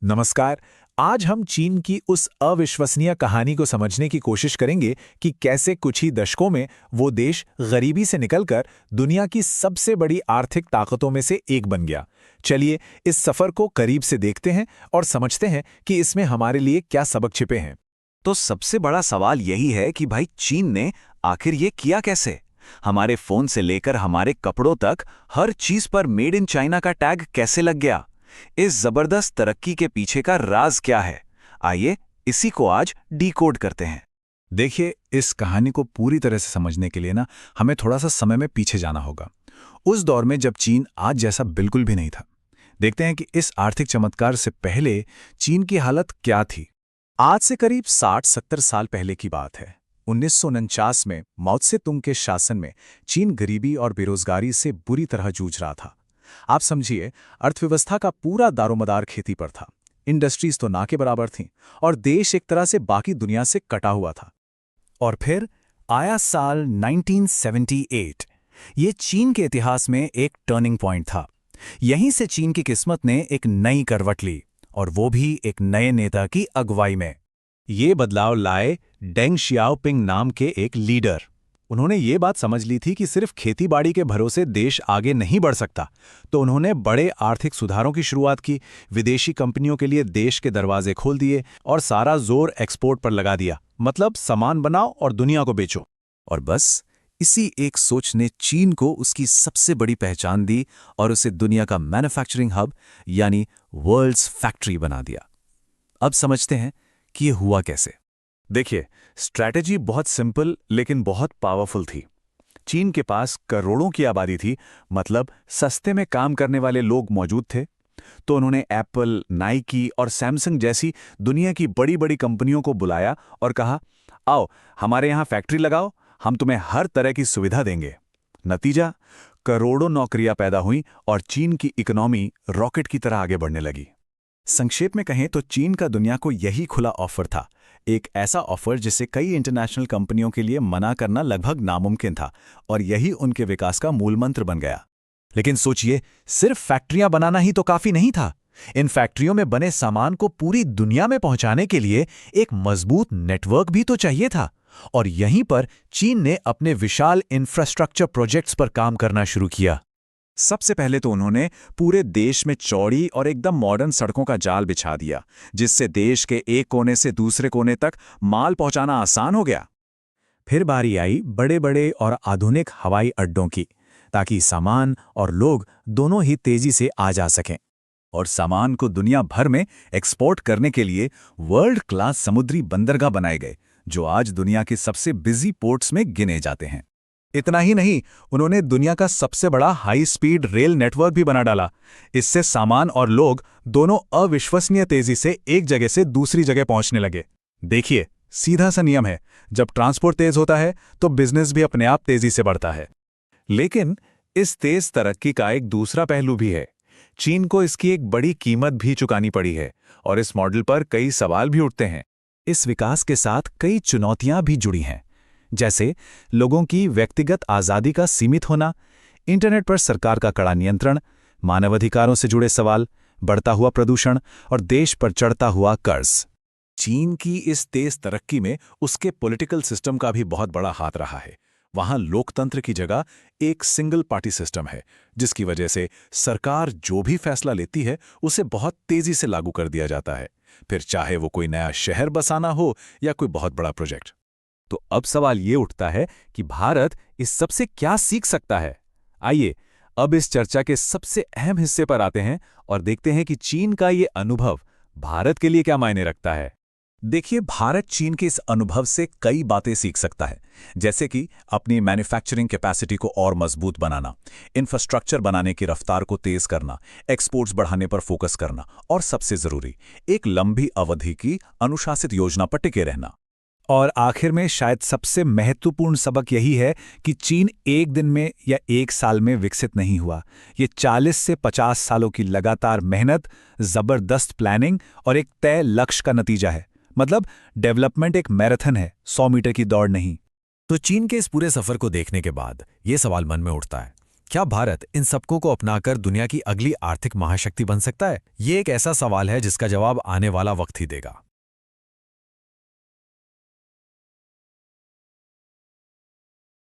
नमस्कार। आज हम चीन की उस अविश्वसनीय कहानी को समझने की कोशिश करेंगे कि कैसे कुछ ही दशकों में वो देश गरीबी से निकलकर दुनिया की सबसे बड़ी आर्थिक ताकतों में से एक बन गया। चलिए इस सफर को करीब से देखते हैं और समझते हैं कि इसमें हमारे लिए क्या सबक छिपे हैं। तो सबसे बड़ा सवाल यही है कि भाई चीन ने आखिर ये किया कैसे? हमारे फोन से लेकर हमारे कपड़ों तक हर चीज पर मेड इन चाइना का टैग कैसे लग गया? इस जबरदस्त तरक्की के पीछे का राज क्या है? आइए इसी को आज डीकोड करते हैं। देखिए, इस कहानी को पूरी तरह से समझने के लिए हमें थोड़ा सा समय में पीछे जाना होगा, उस दौर में जब चीन आज जैसा बिल्कुल भी नहीं था। देखते हैं कि इस आर्थिक चमत्कार से पहले चीन की हालत क्या थी। आज से करीब 60-70 साल पहले की बात है। 1949 में माओ त्से तुंग के शासन में चीन गरीबी और बेरोजगारी से बुरी तरह जूझ रहा था। आप समझिए, अर्थव्यवस्था का पूरा दारोमदार खेती पर था। इंडस्ट्रीज तो ना के बराबर थीं और देश एक तरह से बाकी दुनिया से कटा हुआ था। और फिर आया साल 1978। ये चीन के इतिहास में एक टर्निंग पॉइंट था। यहीं से चीन की किस्मत ने एक नई करवट ली, और वो भी एक नए नेता की अगुवाई में। ये बदलाव लाए डेंग शियाओपिंग नाम के एक लीडर। उन्होंने ये बात समझ ली थी कि सिर्फ खेतीबाड़ी के भरोसे देश आगे नहीं बढ़ सकता, तो उन्होंने बड़े आर्थिक सुधारों की शुरुआत की, विदेशी कंपनियों के लिए देश के दरवाजे खोल दिए और सारा जोर एक्सपोर्ट पर लगा दिया। मतलब सामान बनाओ और दुनिया को बेचो। और बस इसी एक सोच ने चीन को उसकी सबसे बड़ी पहचान दी और उसे दुनिया का मैन्युफैक्चरिंग हब यानी वर्ल्ड्स फैक्ट्री बना दिया। अब समझते हैं कि ये हुआ कैसे। देखिए, स्ट्रैटेजी बहुत सिंपल लेकिन बहुत पावरफुल थी। चीन के पास करोड़ों की आबादी थी, मतलब सस्ते में काम करने वाले लोग मौजूद थे। तो उन्होंने एप्पल, नाइकी और सैमसंग जैसी दुनिया की बड़ी बड़ी कंपनियों को बुलाया और कहा, आओ हमारे यहाँ फैक्ट्री लगाओ, हम तुम्हें हर तरह की सुविधा देंगे। नतीजा, करोड़ों नौकरियां पैदा हुईं और चीन की इकोनॉमी रॉकेट की तरह आगे बढ़ने लगी। संक्षेप में कहें तो चीन का दुनिया को यही खुला ऑफर था, एक ऐसा ऑफर जिसे कई इंटरनेशनल कंपनियों के लिए मना करना लगभग नामुमकिन था, और यही उनके विकास का मूल मंत्र बन गया। लेकिन सोचिए, सिर्फ फैक्ट्रियां बनाना ही तो काफी नहीं था। इन फैक्ट्रियों में बने सामान को पूरी दुनिया में पहुंचाने के लिए एक मजबूत नेटवर्क भी तो चाहिए था। और यहीं पर चीन ने अपने विशाल इंफ्रास्ट्रक्चर प्रोजेक्ट्स पर काम करना शुरू किया। सबसे पहले तो उन्होंने पूरे देश में चौड़ी और एकदम मॉडर्न सड़कों का जाल बिछा दिया, जिससे देश के एक कोने से दूसरे कोने तक माल पहुंचाना आसान हो गया। फिर बारी आई बड़े बड़े और आधुनिक हवाई अड्डों की, ताकि सामान और लोग दोनों ही तेजी से आ जा सकें। और सामान को दुनिया भर में एक्सपोर्ट करने के लिए वर्ल्ड क्लास समुद्री बंदरगाह बनाए गए, जो आज दुनिया के सबसे बिजी पोर्ट्स में गिने जाते हैं। इतना ही नहीं, उन्होंने दुनिया का सबसे बड़ा हाई स्पीड रेल नेटवर्क भी बना डाला। इससे सामान और लोग दोनों अविश्वसनीय तेजी से एक जगह से दूसरी जगह पहुंचने लगे। देखिए, सीधा सा नियम है, जब ट्रांसपोर्ट तेज होता है तो बिजनेस भी अपने आप तेजी से बढ़ता है। लेकिन इस तेज तरक्की का एक दूसरा पहलू भी है। चीन को इसकी एक बड़ी कीमत भी चुकानी पड़ी है, और इस मॉडल पर कई सवाल भी उठते हैं। इस विकास के साथ कई चुनौतियां भी जुड़ी हैं, जैसे लोगों की व्यक्तिगत आज़ादी का सीमित होना, इंटरनेट पर सरकार का कड़ा नियंत्रण, मानवाधिकारों से जुड़े सवाल, बढ़ता हुआ प्रदूषण और देश पर चढ़ता हुआ कर्ज। चीन की इस तेज तरक्की में उसके पॉलिटिकल सिस्टम का भी बहुत बड़ा हाथ रहा है। वहां लोकतंत्र की जगह एक सिंगल पार्टी सिस्टम है, जिसकी वजह से सरकार जो भी फैसला लेती है उसे बहुत तेजी से लागू कर दिया जाता है, फिर चाहे वो कोई नया शहर बसाना हो या कोई बहुत बड़ा प्रोजेक्ट। तो अब सवाल ये उठता है कि भारत इस सबसे क्या सीख सकता है। आइए अब इस चर्चा के सबसे अहम हिस्से पर आते हैं और देखते हैं कि चीन का ये अनुभव भारत के लिए क्या मायने रखता है। देखिए, भारत चीन के इस अनुभव से कई बातें सीख सकता है, जैसे कि अपनी मैन्युफैक्चरिंग कैपेसिटी को और मजबूत बनाना, इंफ्रास्ट्रक्चर बनाने की रफ्तार को तेज करना, एक्सपोर्ट्स बढ़ाने पर फोकस करना, और सबसे जरूरी, एक लंबी अवधि की अनुशासित योजना पर टिके रहना। और आखिर में शायद सबसे महत्वपूर्ण सबक यही है कि चीन एक दिन में या एक साल में विकसित नहीं हुआ। ये 40 से 50 सालों की लगातार मेहनत, जबरदस्त प्लानिंग और एक तय लक्ष्य का नतीजा है। मतलब डेवलपमेंट एक मैराथन है, 100 मीटर की दौड़ नहीं। तो चीन के इस पूरे सफर को देखने के बाद ये सवाल मन में उठता है क्या भारत इन सबकों को अपनाकर दुनिया की अगली आर्थिक महाशक्ति बन सकता है? ये एक ऐसा सवाल है जिसका जवाब आने वाला वक्त ही देगा।